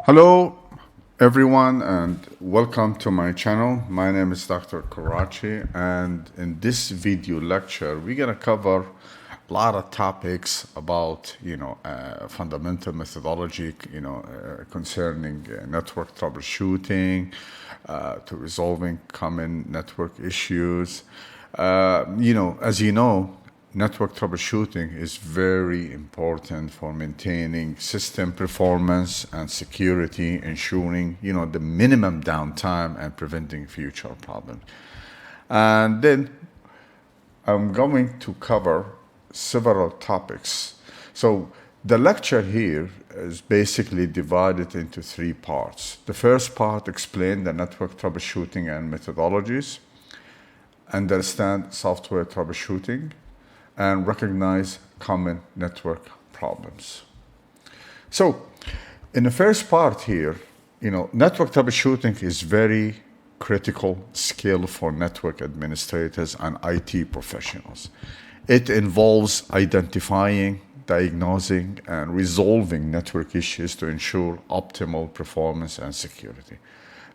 Hello, everyone, and welcome to my channel. My name is Dr. Karachi, and in this video lecture, we're going to cover a lot of topics about, fundamental methodology, concerning network troubleshooting, to resolving common network issues. As you know, network troubleshooting is very important for maintaining system performance and security, ensuring, the minimum downtime and preventing future problems. And then I'm going to cover several topics. So the lecture here is basically divided into three parts. The first part explains the network troubleshooting and methodologies, understand software troubleshooting, and recognize common network problems. So in the first part here, network troubleshooting is very critical skill for network administrators and IT professionals. It involves identifying, diagnosing, and resolving network issues to ensure optimal performance and security.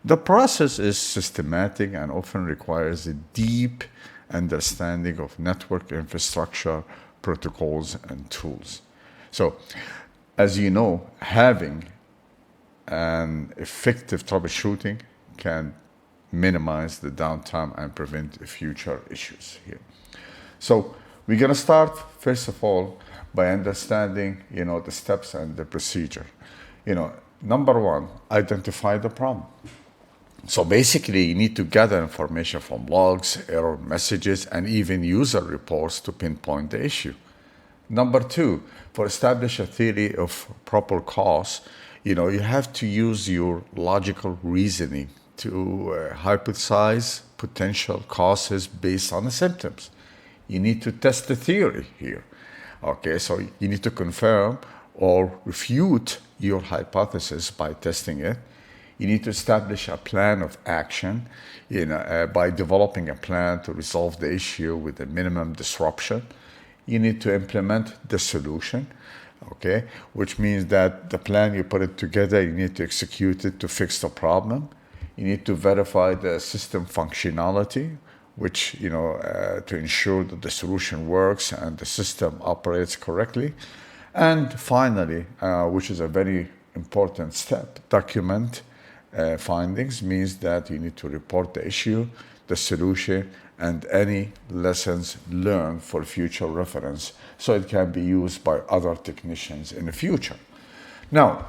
The process is systematic and often requires a deep understanding of network infrastructure, protocols, and tools. So, as you know, having an effective troubleshooting can minimize the downtime and prevent future issues here. So, we're going to start, first of all, by understanding, the steps and the procedure. Number one, identify the problem. So basically, you need to gather information from logs, error messages, and even user reports to pinpoint the issue. Number two, for establish a theory of proper cause, you have to use your logical reasoning to hypothesize potential causes based on the symptoms. You need to test the theory here. Okay, so you need to confirm or refute your hypothesis by testing it. You need to establish a plan of action, by developing a plan to resolve the issue with a minimum disruption. You need to implement the solution, okay, which means that the plan you put it together, you need to execute it to fix the problem. You need to verify the system functionality, which, to ensure that the solution works and the system operates correctly. And finally, which is a very important step, document findings, means that you need to report the issue, the solution, and any lessons learned for future reference, so it can be used by other technicians in the future. Now,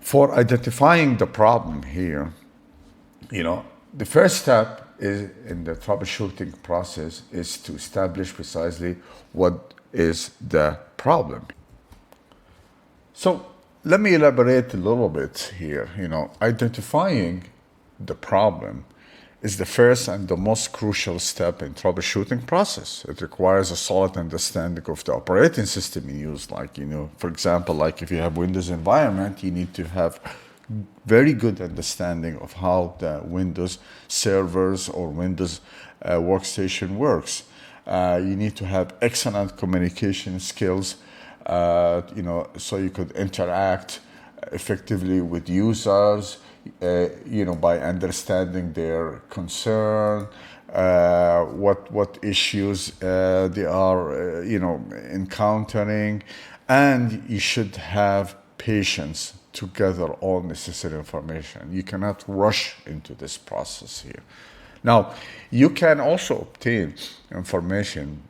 for identifying the problem here, the first step is in the troubleshooting process is to establish precisely what is the problem. So let me elaborate a little bit here. Identifying the problem is the first and the most crucial step in troubleshooting process. It requires a solid understanding of the operating system you use. Like, for example, like if you have Windows environment, you need to have very good understanding of how the Windows servers or Windows workstation works. You need to have excellent communication skills, so you could interact effectively with users, by understanding their concern, what issues they are, encountering, and you should have patience to gather all necessary information. You cannot rush into this process here. Now, you can also obtain information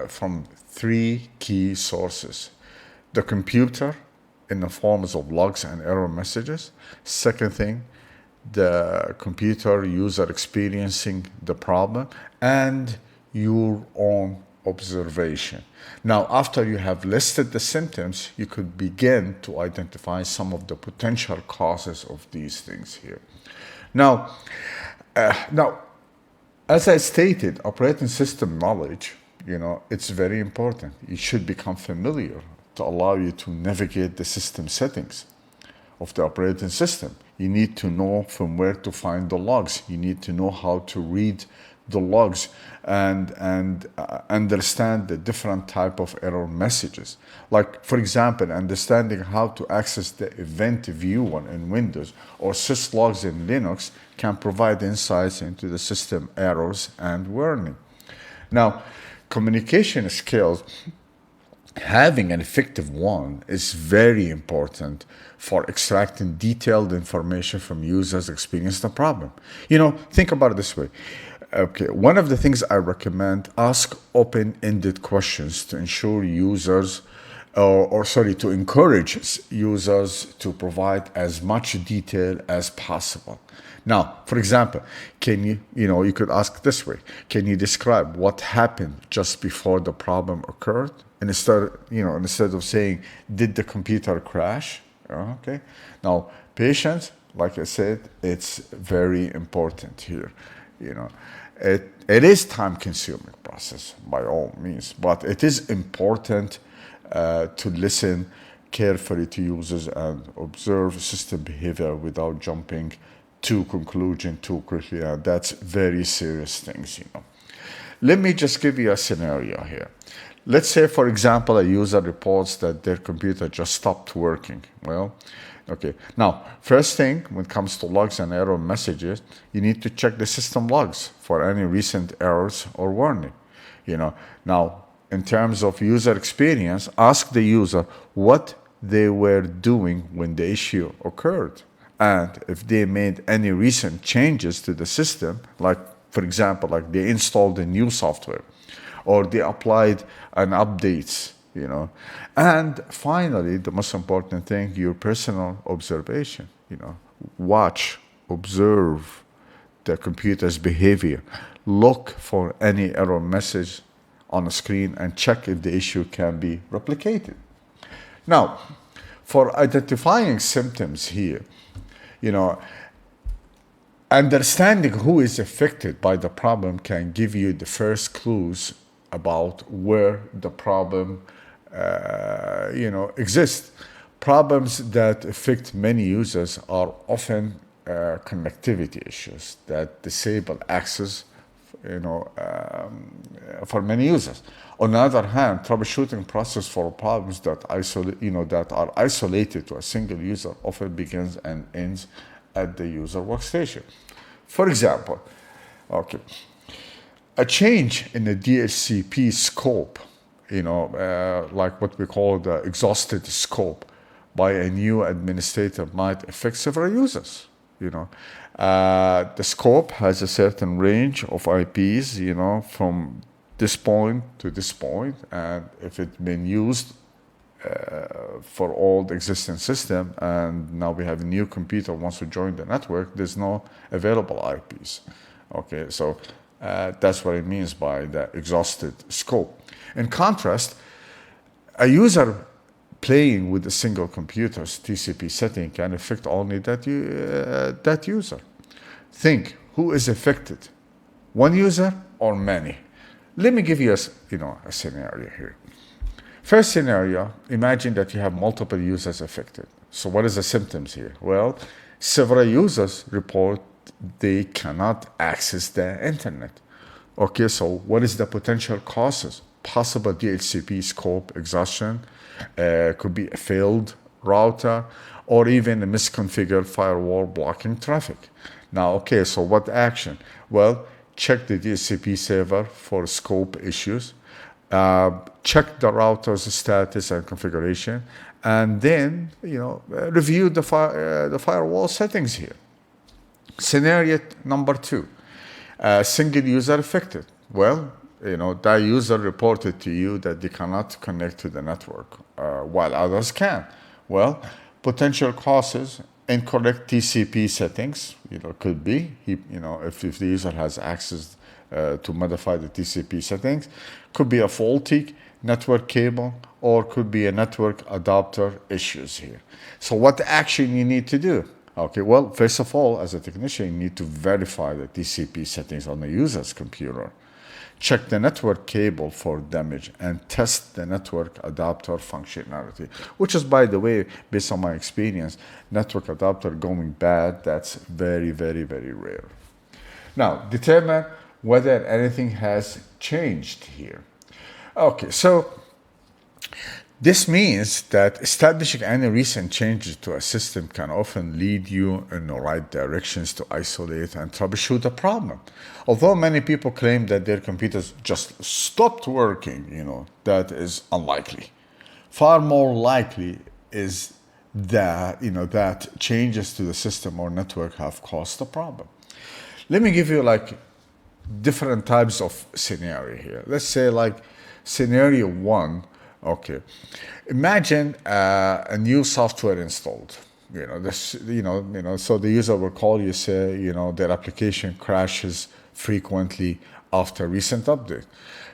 from three key sources. The computer in the forms of logs and error messages. Second thing, the computer user experiencing the problem, and your own observation. Now, after you have listed the symptoms, you could begin to identify some of the potential causes of these things here. Now, as I stated, operating system knowledge, it's very important. You should become familiar to allow you to navigate the system settings of the operating system. You need to know from where to find the logs. You need to know how to read the logs and understand the different type of error messages. Like, for example, understanding how to access the event viewer in Windows or syslogs in Linux can provide insights into the system errors and warning. Now, communication skills, having an effective one, is very important for extracting detailed information from users experiencing the problem. Think about it this way. Okay, one of the things I recommend, ask open-ended questions to ensure users, to encourage users to provide as much detail as possible. Now, for example, you could ask this way: can you describe what happened just before the problem occurred? And instead of saying, did the computer crash? Okay. Now, patience, like I said, it's very important here. It is time-consuming process by all means, but it is important to listen carefully to users and observe system behavior without jumping to conclusion too quickly. And that's very serious things. Let me just give you a scenario here. Let's say, for example, a user reports that their computer just stopped working. Well, okay. Now, first thing, when it comes to logs and error messages, you need to check the system logs for any recent errors or warning. Now, in terms of user experience, ask the user what they were doing when the issue occurred, and if they made any recent changes to the system, like, for example, like they installed a new software or they applied an updates, And finally, the most important thing, your personal observation, watch, observe the computer's behavior, look for any error message on the screen and check if the issue can be replicated. Now, for identifying symptoms here, understanding who is affected by the problem can give you the first clues about where the problem exists. Problems that affect many users are often connectivity issues that disable access, for many users. On the other hand, troubleshooting process for problems that are isolated to a single user often begins and ends at the user workstation. For example, a change in the DHCP scope, like what we call the exhausted scope by a new administrator might affect several users. The scope has a certain range of IPs, from this point to this point, and if it's been used for all the existing system, and now we have a new computer wants to join the network, there's no available IPs. Okay, so that's what it means by the exhausted scope. In contrast, a user playing with a single computer's TCP setting can affect only that user. Think, who is affected? One user or many? Let me give you a scenario here. First scenario, imagine that you have multiple users affected. So what is the symptoms here? Well, several users report they cannot access the internet. Okay, so what is the potential causes? Possible DHCP scope exhaustion, could be a failed router, or even a misconfigured firewall blocking traffic. Now, okay, so what action? Well, check the DHCP server for scope issues, check the router's status and configuration, and then review the firewall settings here. Scenario number 2, single user affected. Well, that user reported to you that they cannot connect to the network, while others can. Well, potential causes: incorrect TCP settings. Could be if the user has access to modify the TCP settings. Could be a faulty network cable, or could be a network adapter issues here. So what action you need to do? Okay, well, first of all, as a technician, you need to verify the TCP settings on the user's computer. Check the network cable for damage and test the network adapter functionality, which is, by the way, based on my experience, network adapter going bad, that's very, very, very rare. Now, determine whether anything has changed here. Okay, so this means that establishing any recent changes to a system can often lead you in the right directions to isolate and troubleshoot a problem. Although many people claim that their computers just stopped working, that is unlikely. Far more likely is that, that changes to the system or network have caused the problem. Let me give you like different types of scenario here. Let's say like scenario one. Okay, imagine a new software installed. So the user will call you, say, their application crashes frequently after recent update.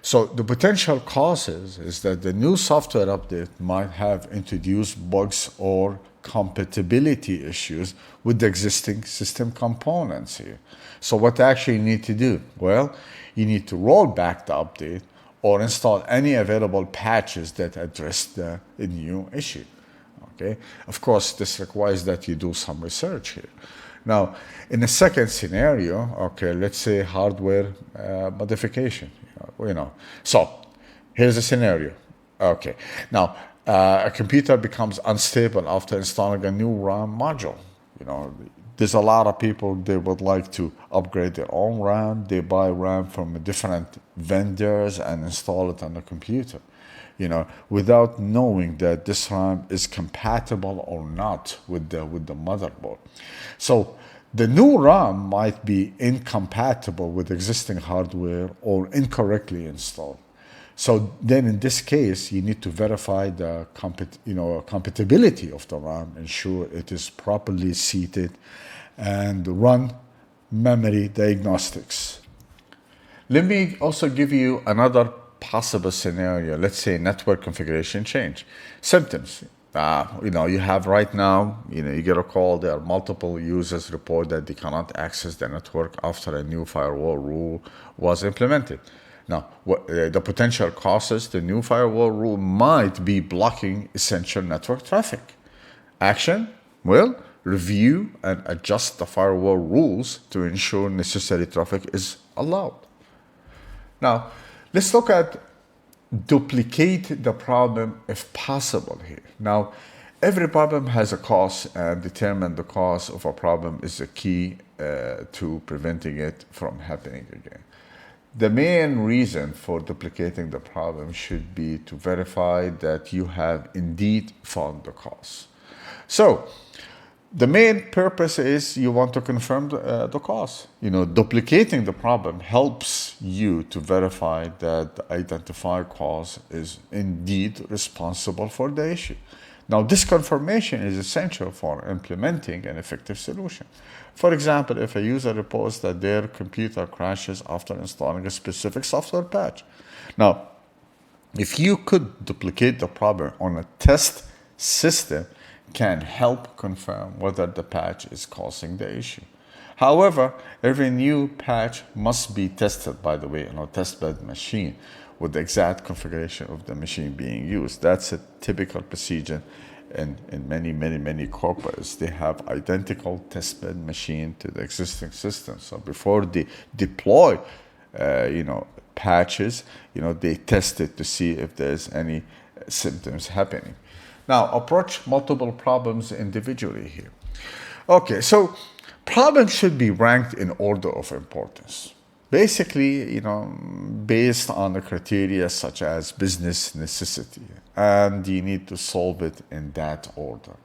So the potential causes is that the new software update might have introduced bugs or compatibility issues with the existing system components here. So what actually you need to do? Well, you need to roll back the update or install any available patches that address the new issue. Okay, of course, this requires that you do some research here. Now, in the second scenario, okay, let's say hardware modification. So here's a scenario. Okay, now a computer becomes unstable after installing a new RAM module. There's a lot of people, they would like to upgrade their own RAM. They buy RAM from different vendors and install it on the computer, without knowing that this RAM is compatible or not with the motherboard. So the new RAM might be incompatible with existing hardware or incorrectly installed. So then in this case, you need to verify the compatibility of the RAM, ensure it is properly seated, and run memory diagnostics. Let me also give you another possible scenario. Let's say network configuration change. Symptoms. You have right now, you get a call, there are multiple users report that they cannot access the network after a new firewall rule was implemented. Now, the potential causes, the new firewall rule might be blocking essential network traffic. Action? Well, review and adjust the firewall rules to ensure necessary traffic is allowed. Now, let's look at duplicate the problem if possible here. Now, every problem has a cause, and determine the cause of a problem is the key to preventing it from happening again. The main reason for duplicating the problem should be to verify that you have indeed found the cause. So, the main purpose is you want to confirm the cause. Duplicating the problem helps you to verify that the identified cause is indeed responsible for the issue. Now, this confirmation is essential for implementing an effective solution. For example, if a user reports that their computer crashes after installing a specific software patch. Now, if you could duplicate the problem on a test system, can help confirm whether the patch is causing the issue. However, every new patch must be tested, by the way, on a testbed machine with the exact configuration of the machine being used. That's a typical procedure in many corporates. They have identical testbed machine to the existing system. So before they deploy, patches, they test it to see if there's any symptoms happening. Now, approach multiple problems individually here. Okay, so problems should be ranked in order of importance. Basically, based on the criteria such as business necessity, and you need to solve it in that order.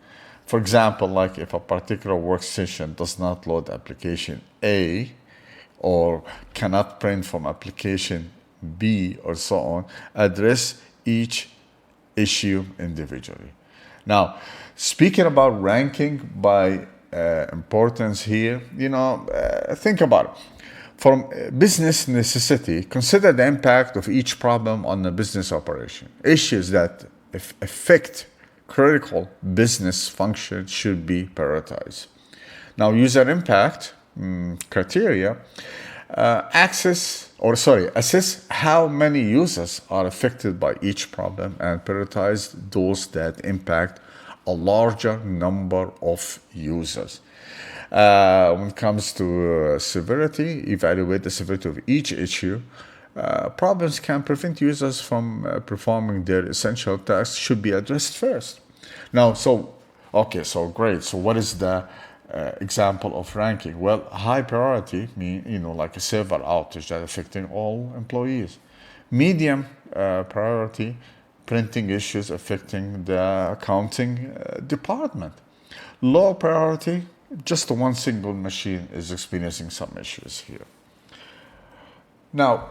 For example, like if a particular workstation does not load application A or cannot print from application B or so on, address each issue individually. Now, speaking about ranking by importance here, think about it. From business necessity, consider the impact of each problem on the business operation. Issues that affect critical business functions should be prioritized. Now, user impact criteria, assess how many users are affected by each problem and prioritize those that impact a larger number of users. When it comes to severity, evaluate the severity of each issue. Problems can prevent users from performing their essential tasks should be addressed first. Now, okay, so great. So what is the example of ranking? Well, high priority mean, like a server outage that affecting all employees. Medium priority, printing issues affecting the accounting department. Low priority, just one single machine is experiencing some issues here. Now,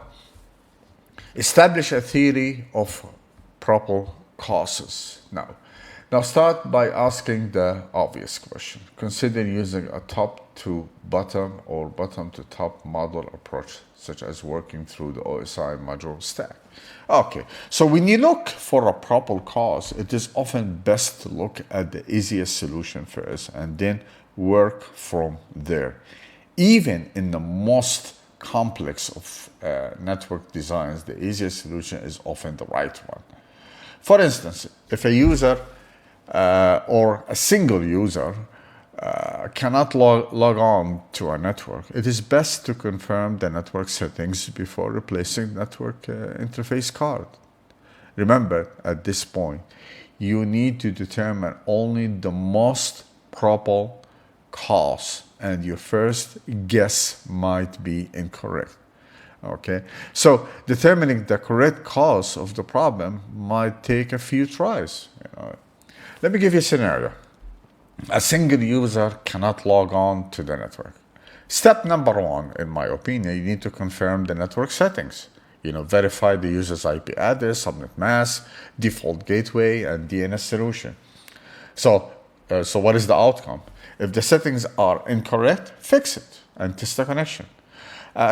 establish a theory of proper causes. Now start by asking the obvious question. Consider using a top to bottom or bottom to top model approach, such as working through the OSI module stack. Okay, so when you look for a proper cause, it is often best to look at the easiest solution first and then work from there. Even in the most complex of network designs, the easiest solution is often the right one. For instance, if a user or a single user cannot log on to a network, it is best to confirm the network settings before replacing network interface card. Remember, at this point, you need to determine only the most proper cause, and your first guess might be incorrect. Okay, so determining the correct cause of the problem might take a few tries. Let me give you a scenario. A single user cannot log on to the network. Step number one, in my opinion, you need to confirm the network settings. Verify the user's IP address, subnet mask, default gateway, and DNS solution. So what is the outcome? If the settings are incorrect, fix it and test the connection.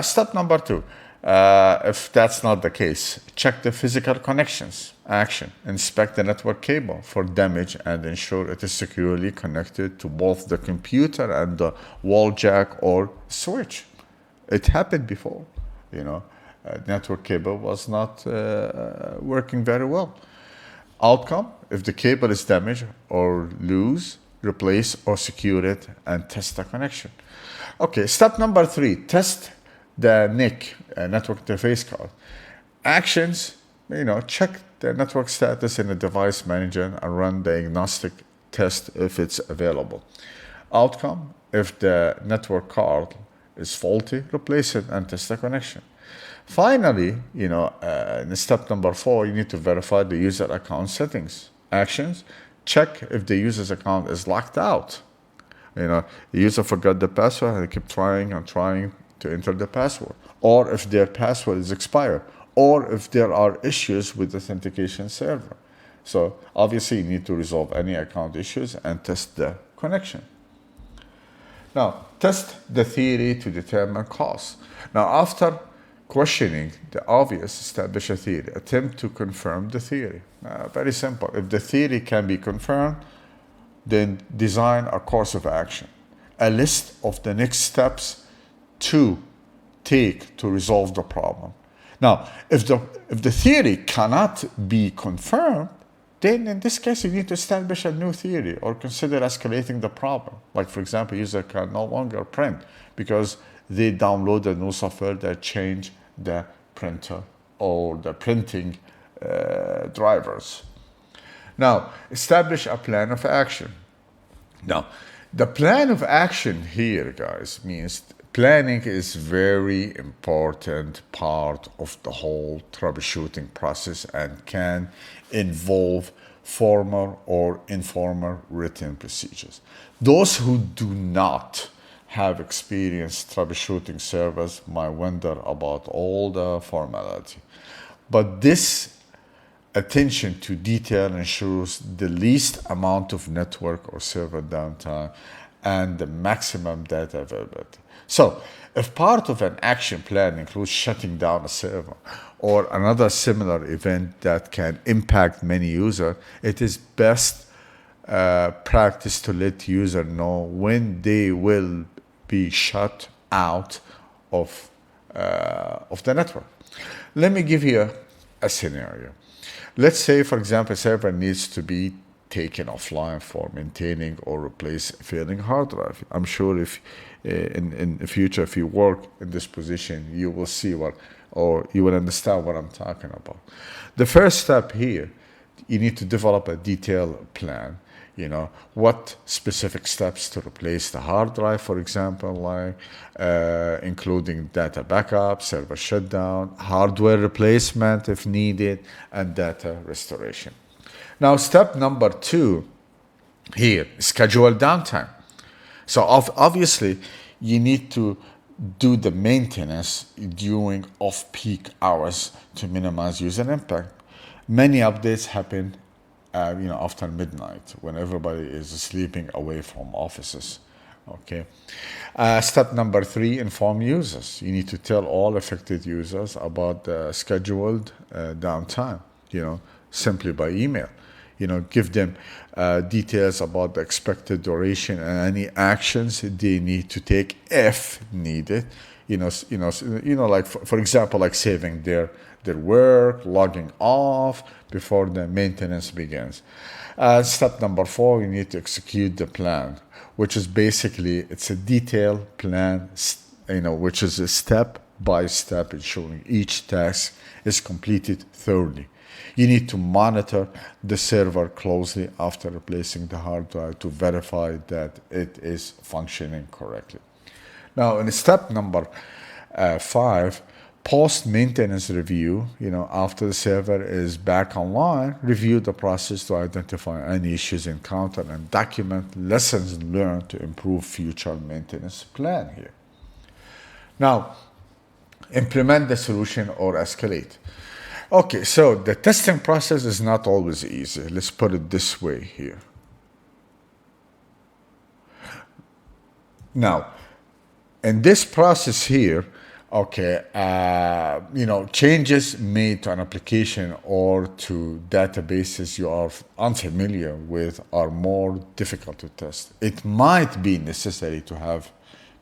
Step number two, if that's not the case, check the physical connections. Action, inspect the network cable for damage and ensure it is securely connected to both the computer and the wall jack or switch. It happened before, network cable was not working very well. Outcome, if the cable is damaged or loose, replace or secure it and test the connection. Okay, step number three, test the NIC, network interface card. Actions, check the network status in the device manager and run the agnostic test if it's available. Outcome, if the network card is faulty, replace it and test the connection. Finally, in step number four, you need to verify the user account settings. Actions, check if the user's account is locked out. The user forgot the password and keep trying and trying to enter the password, or if their password is expired, or if there are issues with the authentication server. So obviously you need to resolve any account issues and test the connection. Now, test the theory to determine cause. Now, after questioning the obvious, establish a theory. Attempt to confirm the theory. Very simple. If the theory can be confirmed, then design a course of action, a list of the next steps to take to resolve the problem. Now, if the theory cannot be confirmed, then in this case, you need to establish a new theory or consider escalating the problem. Like, for example, user can no longer print because they downloaded new software that changed the printer or the printing drivers. Now, establish a plan of action. Now, the plan of action here, guys, means planning is very important part of the whole troubleshooting process and can involve formal or informal written procedures. Those who do not have experienced troubleshooting servers might wonder about all the formality. But this attention to detail ensures the least amount of network or server downtime and the maximum data availability. So, if part of an action plan includes shutting down a server or another similar event that can impact many users, it is best practice to let user know when they will be shut out of the network. Let me give you a scenario. Let's say, for example, a server needs to be taken offline for maintaining or replace failing hard drive. I'm sure if in the future, if you work in this position, you will see what, or you will understand what I'm talking about. The first step here, you need to develop a detailed plan. What specific steps to replace the hard drive, for example, like including data backup, server shutdown, hardware replacement if needed, and data restoration. Now, step number 2 here, schedule downtime. So obviously, you need to do the maintenance during off-peak hours to minimize user impact. Many updates happen after midnight when everybody is sleeping away from offices. Okay. Step number 3, inform users. You need to tell all affected users about the scheduled downtime, simply by email. Give them details about the expected duration and any actions they need to take if needed. Like for example, like saving their work, logging off before the maintenance begins. Step number 4, you need to execute the plan, which is basically, it's a detailed plan, which is a step by step, ensuring each task is completed thoroughly. You need to monitor the server closely after replacing the hard drive to verify that it is functioning correctly. Now, in step number 5, post-maintenance review, after the server is back online, review the process to identify any issues encountered and document lessons learned to improve future maintenance plan here. Now, implement the solution or escalate. Okay, so the testing process is not always easy. Let's put it this way here. Now, in this process here, okay, changes made to an application or to databases you are unfamiliar with are more difficult to test. It might be necessary to have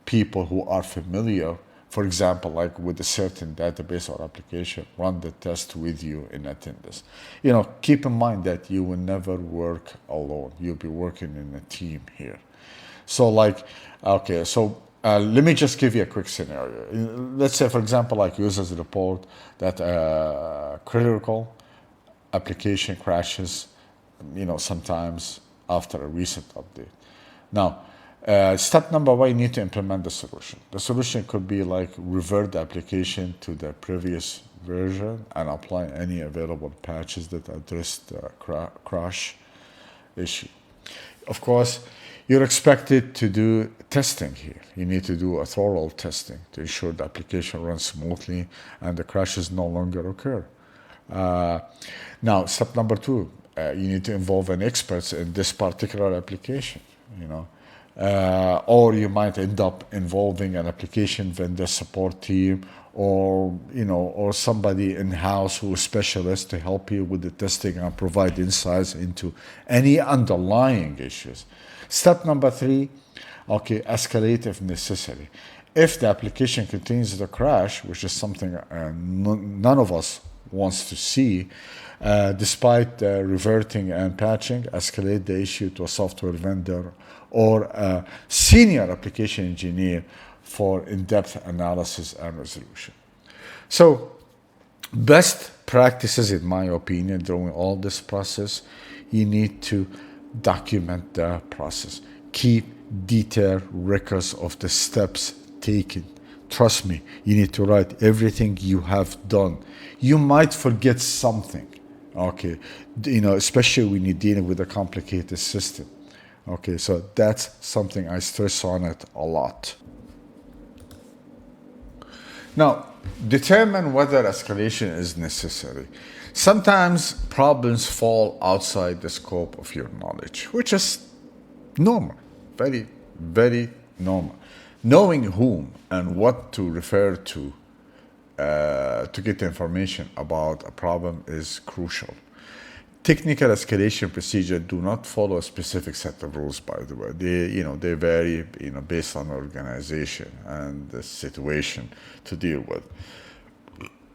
people who are familiar, for example, like with a certain database or application, run the test with you in attendance. Keep in mind that you will never work alone. You'll be working in a team here. So let me just give you a quick scenario. Let's say, for example, like users report that critical application crashes, sometimes after a recent update. Now, step number 1, you need to implement the solution. The solution could be like revert the application to the previous version and apply any available patches that address the crash issue. Of course, you're expected to do testing here. You need to do a thorough testing to ensure the application runs smoothly and the crashes no longer occur. Now, step number 2, you need to involve an expert in this particular application, or you might end up involving an application vendor support team or somebody in-house who is specialist to help you with the testing and provide insights into any underlying issues. Step number 3, okay, escalate if necessary. If the application continues to crash, which is something none of us wants to see, despite reverting and patching, escalate the issue to a software vendor or a senior application engineer for in-depth analysis and resolution. So, best practices, in my opinion, during all this process, you need to document the process. Keep detailed records of the steps taken. Trust me, you need to write everything you have done. You might forget something, okay, especially when you're dealing with a complicated system. Okay, so that's something I stress on it a lot. Now, determine whether escalation is necessary. Sometimes problems fall outside the scope of your knowledge, which is normal, very, very normal. Knowing whom and what to refer to get information about a problem is crucial. Technical escalation procedures do not follow a specific set of rules, by the way. They vary, based on the organization and the situation to deal with.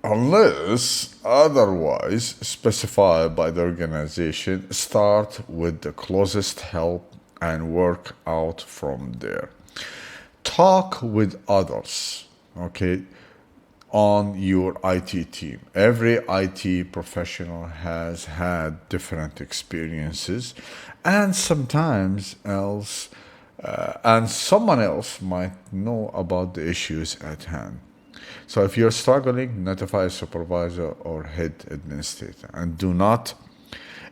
unless otherwise specified by the organization. Start with the closest help and work out from there. Talk with others, okay, on your IT team. Every IT professional has had different experiences, and sometimes else, and someone else might know about the issues at hand. So if you're struggling, notify a supervisor or head administrator, and do not.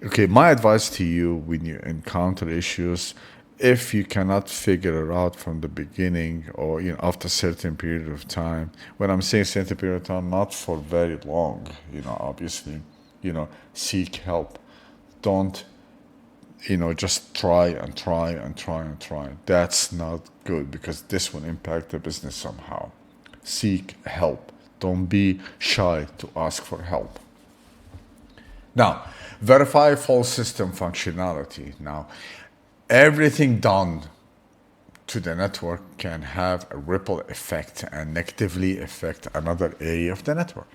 Okay, my advice to you when you encounter issues, if you cannot figure it out from the beginning, or after a certain period of time. When I'm saying certain period of time, not for very long, obviously, seek help. Don't just try and try and try and try. That's not good, because this will impact the business somehow. Seek help. Don't be shy to ask for help. Now, verify full system functionality. Now, everything done to the network can have a ripple effect and negatively affect another area of the network.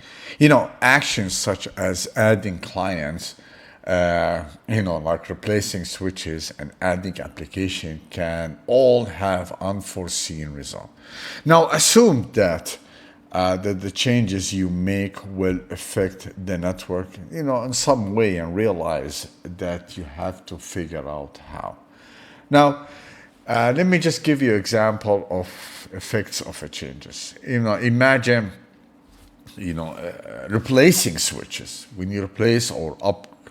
Actions such as adding clients, like replacing switches and adding application can all have unforeseen results. Now, assume that the changes you make will affect the network, in some way, and realize that you have to figure out how. Now, let me just give you an example of effects of a changes. Imagine, replacing switches. When you replace or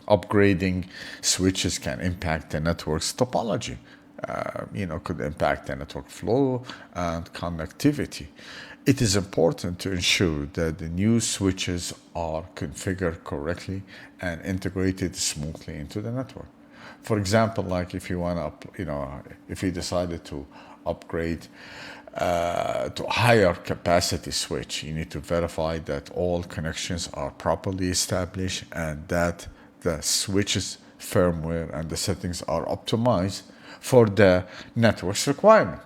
upgrading switches can impact the network's topology. Could impact the network flow and connectivity. It is important to ensure that the new switches are configured correctly and integrated smoothly into the network. For example, like if you want to, if you decided to upgrade to a higher capacity switch, you need to verify that all connections are properly established and that the switch's firmware and the settings are optimized for the network's requirement.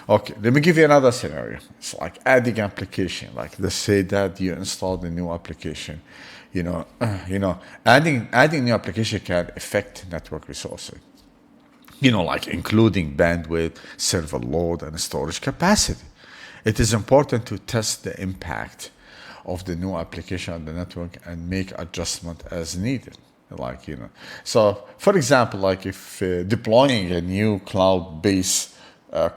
Okay, let me give you another scenario. It's like adding application. Like let's say that you installed a new application. Adding new application can affect network resources. Like including bandwidth, server load, and storage capacity. It is important to test the impact of the new application on the network and make adjustment as needed. So for example, like if deploying a new cloud-based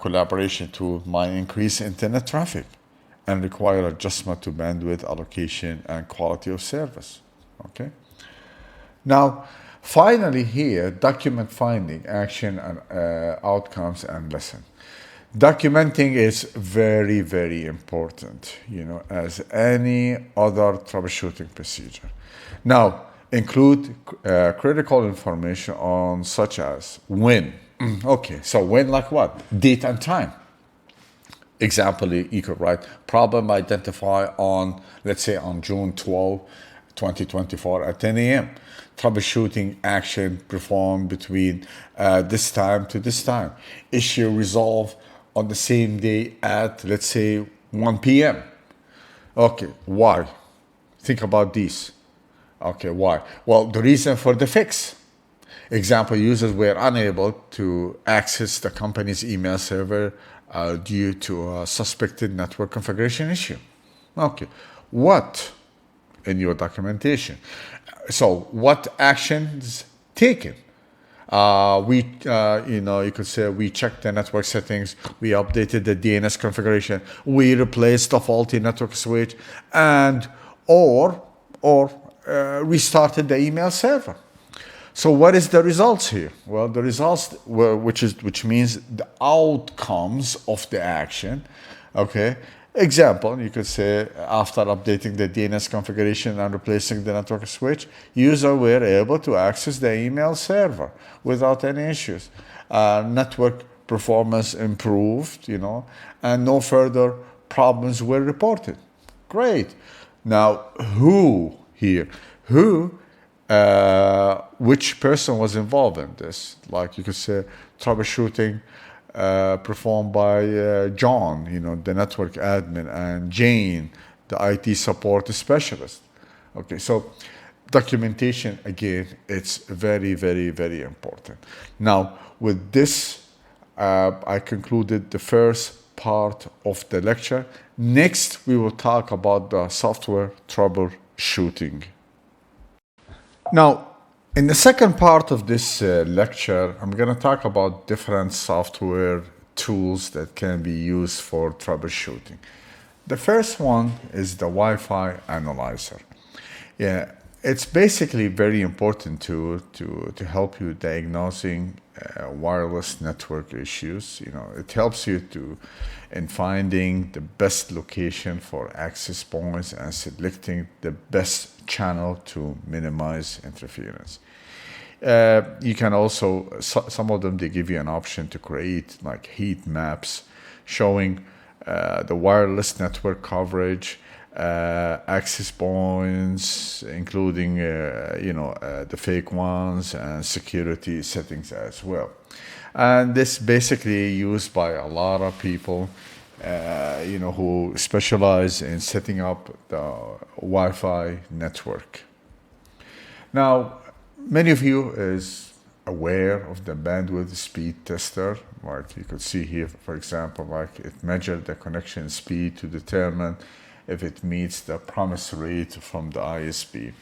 collaboration tool might increase internet traffic and require adjustment to bandwidth allocation and quality of service. Okay. Now, finally here, document finding, action, and outcomes and lesson. Documenting is very, very important, as any other troubleshooting procedure. Now, include critical information on such as when. Okay, so when, like what? Date and time. Example, you could write problem identified on, let's say, on June 12, 2024 at 10 a.m. Troubleshooting action performed between this time to this time. Issue resolved on the same day at, let's say, 1 p.m. Okay, why? Think about this. Okay, why? Well, the reason for the fix. Example, users were unable to access the company's email server due to a suspected network configuration issue. Okay, what in your documentation? So, what actions taken? You could say we checked the network settings, we updated the DNS configuration, we replaced the faulty network switch, and or restarted the email server. So what is the results here? Well, the results, which means the outcomes of the action. Okay. Example, you could say after updating the DNS configuration and replacing the network switch, users were able to access the email server without any issues. Network performance improved, and no further problems were reported. Great. Now, who here? Which person was involved in this? Like you could say troubleshooting performed by John, the network admin, and Jane, the IT support specialist. Okay, so documentation, again, it's very, very, very important. Now, with this, I concluded the first part of the lecture. Next, we will talk about the software troubleshooting. Now, in the second part of this lecture, I'm going to talk about different software tools that can be used for troubleshooting. The first one is the Wi-Fi analyzer. Yeah, it's basically very important tool to help you diagnosing wireless network issues. You know, it helps you in finding the best location for access points and selecting the best channel to minimize interference. You can also, some of them, they give you an option to create like heat maps showing the wireless network coverage, access points, including the fake ones, and security settings as well. And this basically used by a lot of people who specialize in setting up the Wi-Fi network. Now, many of you is aware of the bandwidth speed tester. Like you could see here, for example, like it measured the connection speed to determine if it meets the promised rate from the ISP.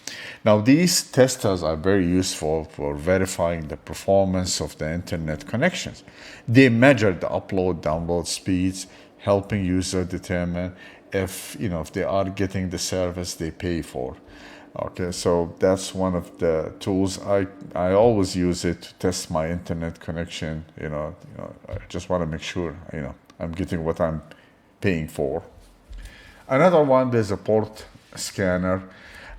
Now, these testers are very useful for verifying the performance of the internet connections. They measure the upload-download speeds, helping users determine if they are getting the service they pay for. Okay, so that's one of the tools. I always use it to test my internet connection. I just want to make sure I'm getting what I'm paying for. Another one, there's a port scanner.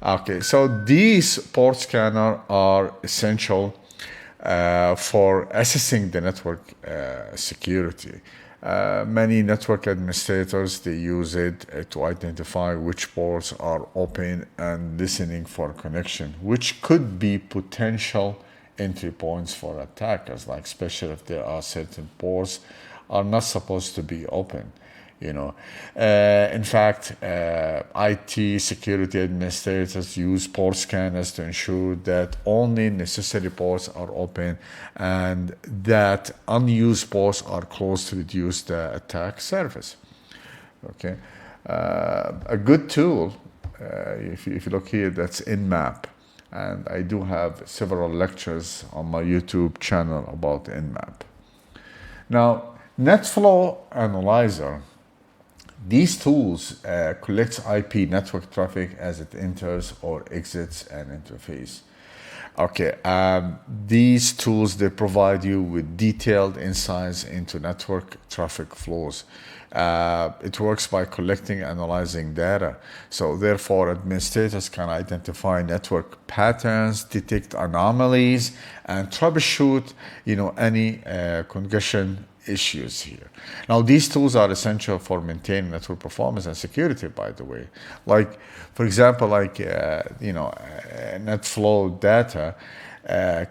Okay, so these port scanners are essential for assessing the network security. Many network administrators, they use it to identify which ports are open and listening for connection, which could be potential entry points for attackers, like especially if there are certain ports are not supposed to be open. In fact, IT security administrators use port scanners to ensure that only necessary ports are open and that unused ports are closed to reduce the attack surface. Okay, a good tool, if you look here, that's Nmap, and I do have several lectures on my YouTube channel about Nmap. Now, NetFlow Analyzer. These tools collect IP network traffic as it enters or exits an interface. Okay, these tools, they provide you with detailed insights into network traffic flows. It works by collecting and analyzing data. So therefore, administrators can identify network patterns, detect anomalies, and troubleshoot, any congestion issues here. Now, these tools are essential for maintaining network performance and security, by the way. Like, for example, NetFlow data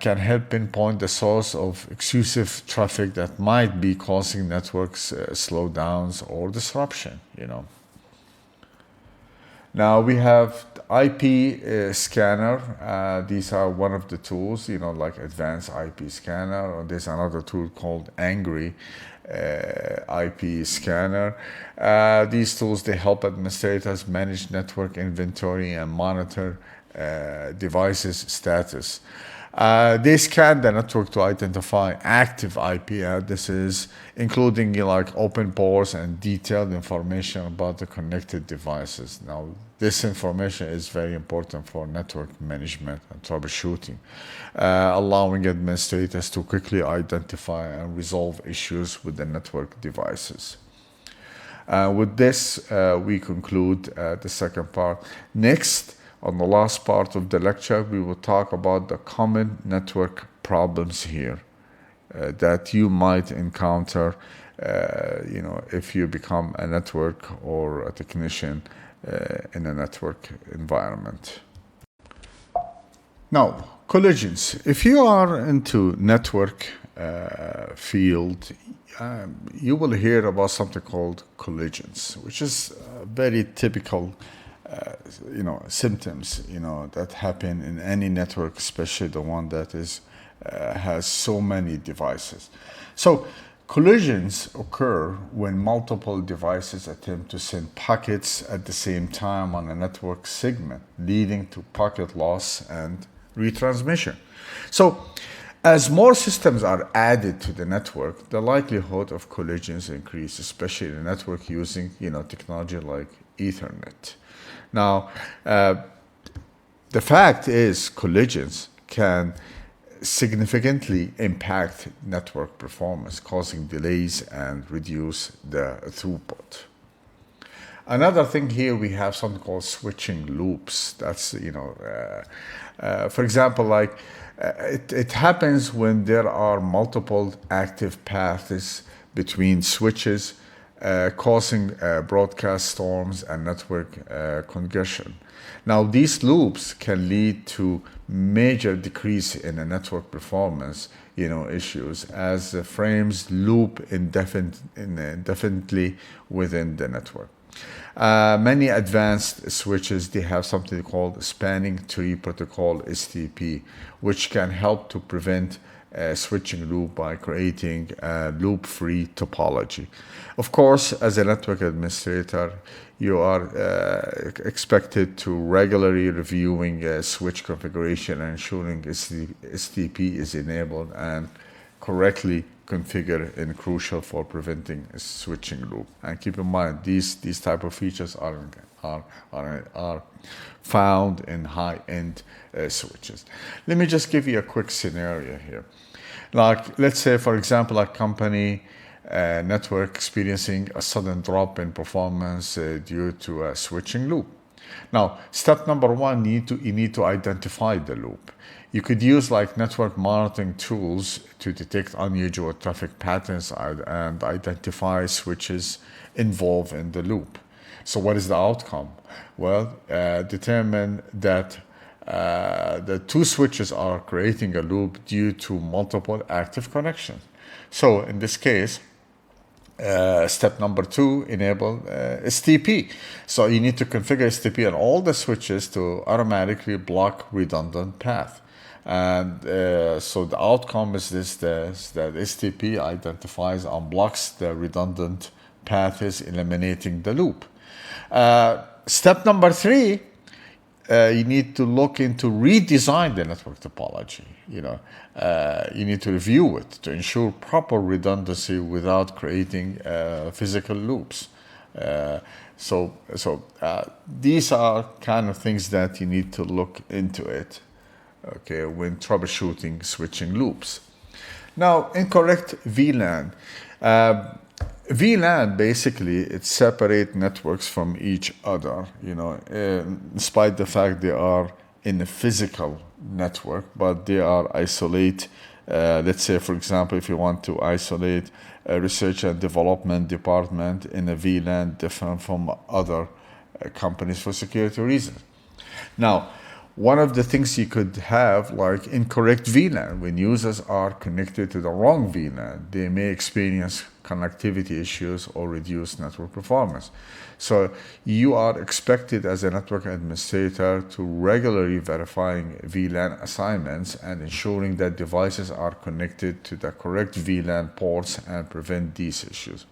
can help pinpoint the source of excessive traffic that might be causing networks slowdowns or disruption, Now we have the IP scanner. These are one of the tools, like advanced IP scanner, or there's another tool called Angry IP scanner. These tools, they help administrators manage network inventory and monitor devices status. They scan the network to identify active IP addresses, including like open ports and detailed information about the connected devices. Now, this information is very important for network management and troubleshooting, allowing administrators to quickly identify and resolve issues with the network devices. With this, we conclude the second part. Next, on the last part of the lecture, we will talk about the common network problems here that you might encounter, if you become a network or a technician in a network environment. Now, collisions. If you are into network field, you will hear about something called collisions, which is very typical, symptoms, that happen in any network, especially the one that is has so many devices. So collisions occur when multiple devices attempt to send packets at the same time on a network segment, leading to packet loss and retransmission. So as more systems are added to the network, the likelihood of collisions increase, especially in a network using, technology like Ethernet. Now, the fact is collisions can significantly impact network performance, causing delays and reduce the throughput. Another thing here, we have something called switching loops. That's, for example, like it happens when there are multiple active paths between switches, causing broadcast storms and network congestion. Now, these loops can lead to major decrease in the network performance, issues, as the frames loop indefinitely within the network. Many advanced switches, they have something called spanning tree protocol, STP, which can help to prevent switching loop by creating a loop-free topology. Of course, as a network administrator, you are expected to regularly reviewing switch configuration and ensuring STP is enabled and correctly configured and crucial for preventing a switching loop. And keep in mind, these type of features are found in high-end switches. Let me just give you a quick scenario here. Like, let's say, for example, a company network experiencing a sudden drop in performance due to a switching loop. Now, step number one, you need to identify the loop. You could use like network monitoring tools to detect unusual traffic patterns and identify switches involved in the loop. So what is the outcome? Well, determine that the two switches are creating a loop due to multiple active connections. So in this case, step number two, enable STP. So you need to configure STP on all the switches to automatically block redundant path. And so the outcome is that STP identifies and blocks the redundant paths, eliminating the loop. Step number three, you need to look into redesign the network topology. You need to review it to ensure proper redundancy without creating physical loops. So these are kind of things that you need to look into it, okay, when troubleshooting switching loops. Now, incorrect VLAN. VLAN, basically, it separates networks from each other, despite the fact they are in a physical network, but they are isolate. Let's say, for example, if you want to isolate a research and development department in a VLAN different from other companies for security reasons. Now, one of the things you could have, like incorrect VLAN, when users are connected to the wrong VLAN, they may experience connectivity issues or reduced network performance. So you are expected as a network administrator to regularly verifying VLAN assignments and ensuring that devices are connected to the correct VLAN ports and prevent these issues.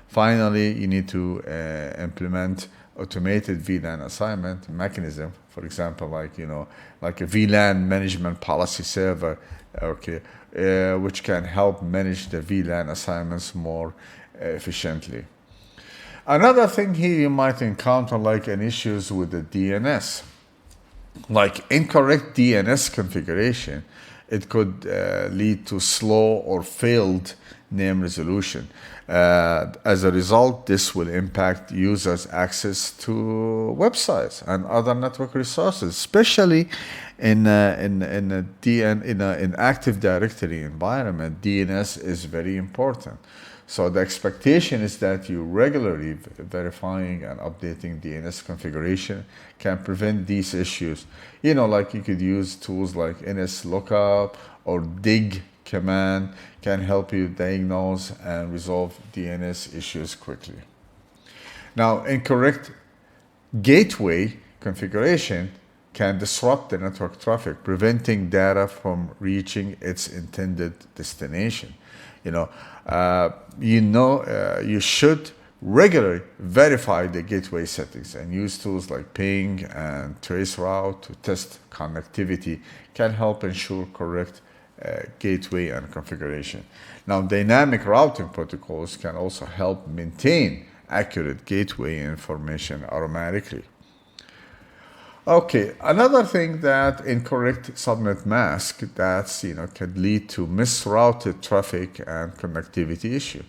Finally, you need to implement automated VLAN assignment mechanism, for example, like a VLAN management policy server, okay, which can help manage the VLAN assignments more efficiently. Another thing here you might encounter like an issues with the DNS, like incorrect DNS configuration. It could lead to slow or failed name resolution. As a result, this will impact users' access to websites and other network resources, especially in Active Directory environment. DNS is very important. So the expectation is that you regularly verifying and updating DNS configuration can prevent these issues. Like you could use tools like NS Lookup or dig command can help you diagnose and resolve DNS issues quickly. Now, incorrect gateway configuration can disrupt the network traffic, preventing data from reaching its intended destination. You should regularly verify the gateway settings and use tools like ping and traceroute to test connectivity can help ensure correct gateway and configuration. Now, dynamic routing protocols can also help maintain accurate gateway information automatically. Okay, another thing that incorrect subnet mask can lead to misrouted traffic and connectivity issue.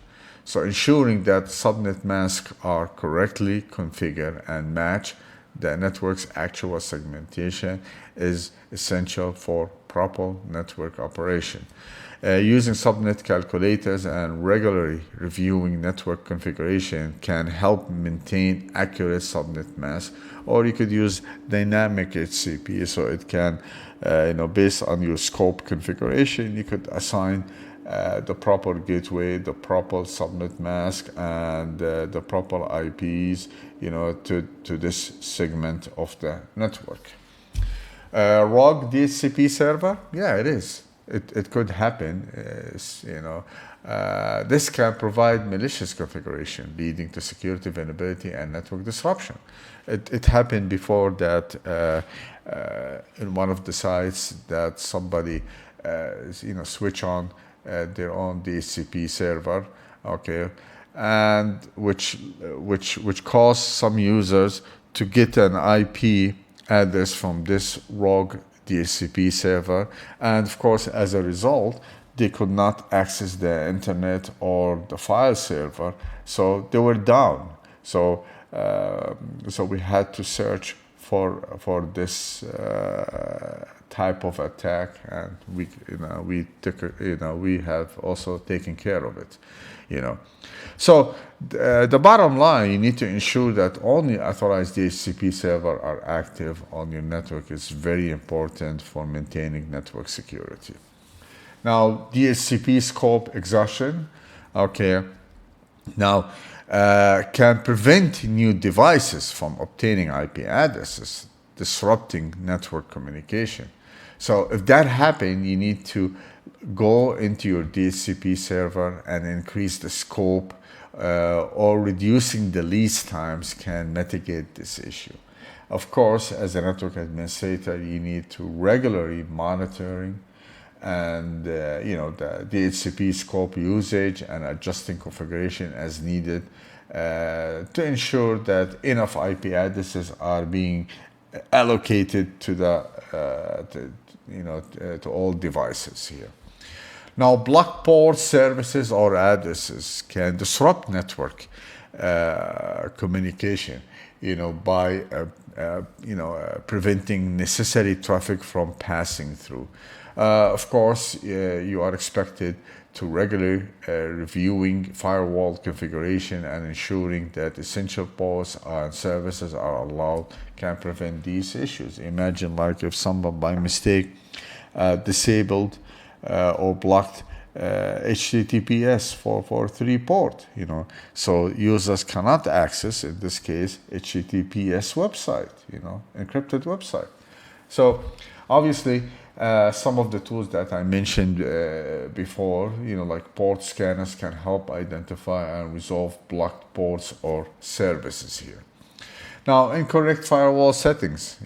So ensuring that subnet masks are correctly configured and match the network's actual segmentation is essential for proper network operation. Using subnet calculators and regularly reviewing network configuration can help maintain accurate subnet mask, or you could use dynamic HCP, so it can, based on your scope configuration, you could assign the proper gateway, the proper subnet mask, and the proper IPs, to this segment of the network. Rogue DHCP server, yeah, it is. It could happen. This can provide malicious configuration, leading to security vulnerability and network disruption. It happened before that in one of the sites that somebody, switch on their own DHCP server, okay, and which caused some users to get an IP address from this rogue DHCP server, and of course, as a result, they could not access the internet or the file server, so they were down. So we had to search for this type of attack, and we have also taken care of it. So the bottom line, you need to ensure that only authorized DHCP servers are active on your network. It's very important for maintaining network security. Now, DHCP scope exhaustion, okay, now can prevent new devices from obtaining IP addresses, disrupting network communication. So if that happens, you need to go into your DHCP server and increase the scope, or reducing the lease times can mitigate this issue. Of course, as a network administrator, you need to regularly monitoring and the DHCP scope usage and adjusting configuration as needed to ensure that enough IP addresses are being allocated to to all devices here. Now, block port services or addresses can disrupt network communication, by preventing necessary traffic from passing through. Of course, you are expected to regularly reviewing firewall configuration and ensuring that essential ports and services are allowed can prevent these issues. Imagine like if someone by mistake disabled or blocked HTTPS for 3 port, so users cannot access, in this case, HTTPS website, encrypted website. So obviously, some of the tools that I mentioned before, like port scanners, can help identify and resolve blocked ports or services here. Now, incorrect firewall settings,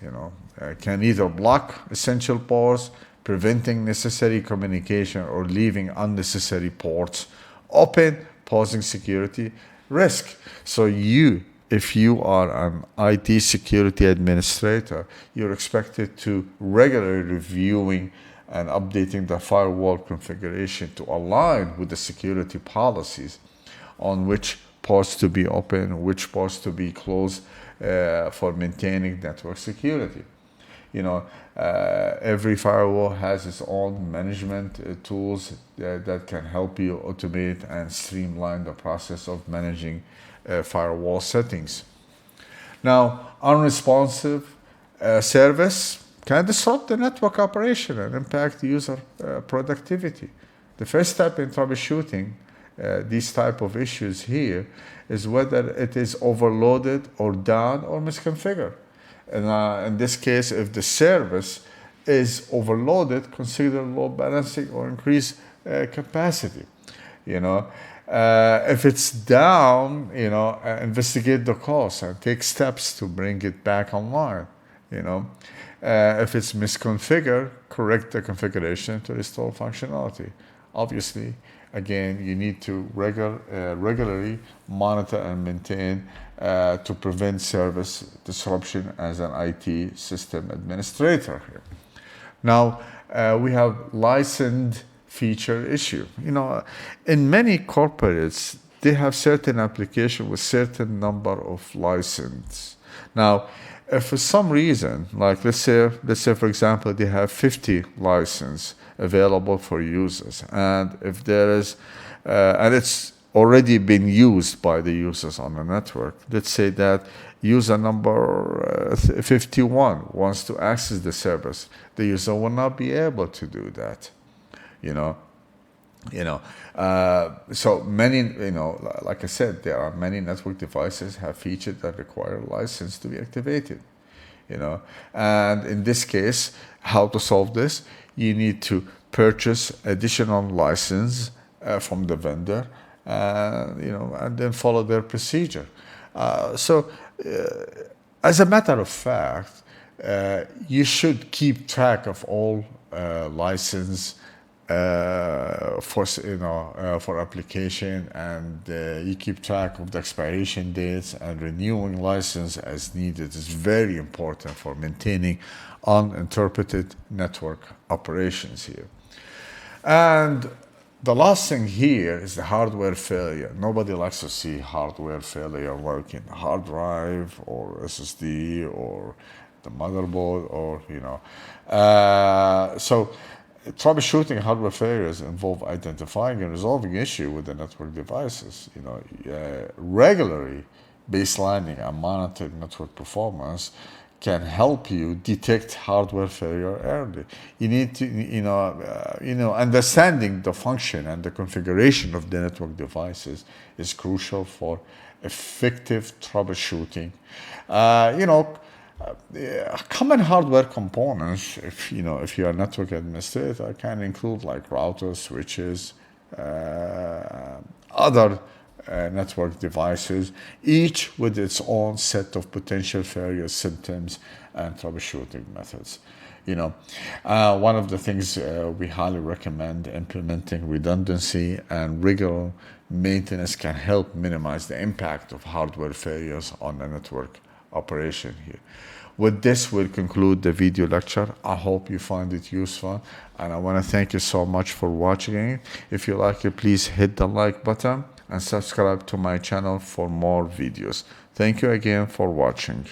can either block essential ports, preventing necessary communication, or leaving unnecessary ports open, posing security risk. So if you are an IT security administrator, you're expected to regularly reviewing and updating the firewall configuration to align with the security policies on which ports to be open, which ports to be closed for maintaining network security. Every firewall has its own management tools that can help you automate and streamline the process of managing firewall settings. Now, unresponsive service can disrupt the network operation and impact user productivity. The first step in troubleshooting these type of issues here is whether it is overloaded or down or misconfigured. And in this case, if the service is overloaded, consider load balancing or increase capacity. If it's down, investigate the cause and take steps to bring it back online. If it's misconfigured, correct the configuration to restore functionality. Obviously, again, you need to regularly monitor and maintain to prevent service disruption as an IT system administrator here. Now, we have licensed feature issue. In many corporates, they have certain application with certain number of license. Now, if for some reason, like let's say for example, they have 50 license available for users, and if there is, and it's already been used by the users on the network. Let's say that user number 51 wants to access the service. The user will not be able to do that. So many, like I said, there are many network devices have features that require a license to be activated. And in this case, how to solve this? You need to purchase additional license from the vendor, and then follow their procedure. As a matter of fact, you should keep track of all license for application, and you keep track of the expiration dates, and renewing license as needed is very important for maintaining uninterrupted network operations here. And the last thing here is the hardware failure. Nobody likes to see hardware failure working, hard drive or SSD or the motherboard, or so troubleshooting hardware failures involve identifying and resolving issue with the network devices. Regularly baselining and monitoring network performance can help you detect hardware failure early. You need to, understanding the function and the configuration of the network devices is crucial for effective troubleshooting. Common hardware components, if you're a network administrator, can include like routers, switches, other network devices, each with its own set of potential failure symptoms and troubleshooting methods. One of the things we highly recommend implementing redundancy and regular maintenance can help minimize the impact of hardware failures on the network operation here. With this, we'll conclude the video lecture. I hope you find it useful, and I want to thank you so much for watching it. If you like it, please hit the like button and subscribe to my channel for more videos. Thank you again for watching.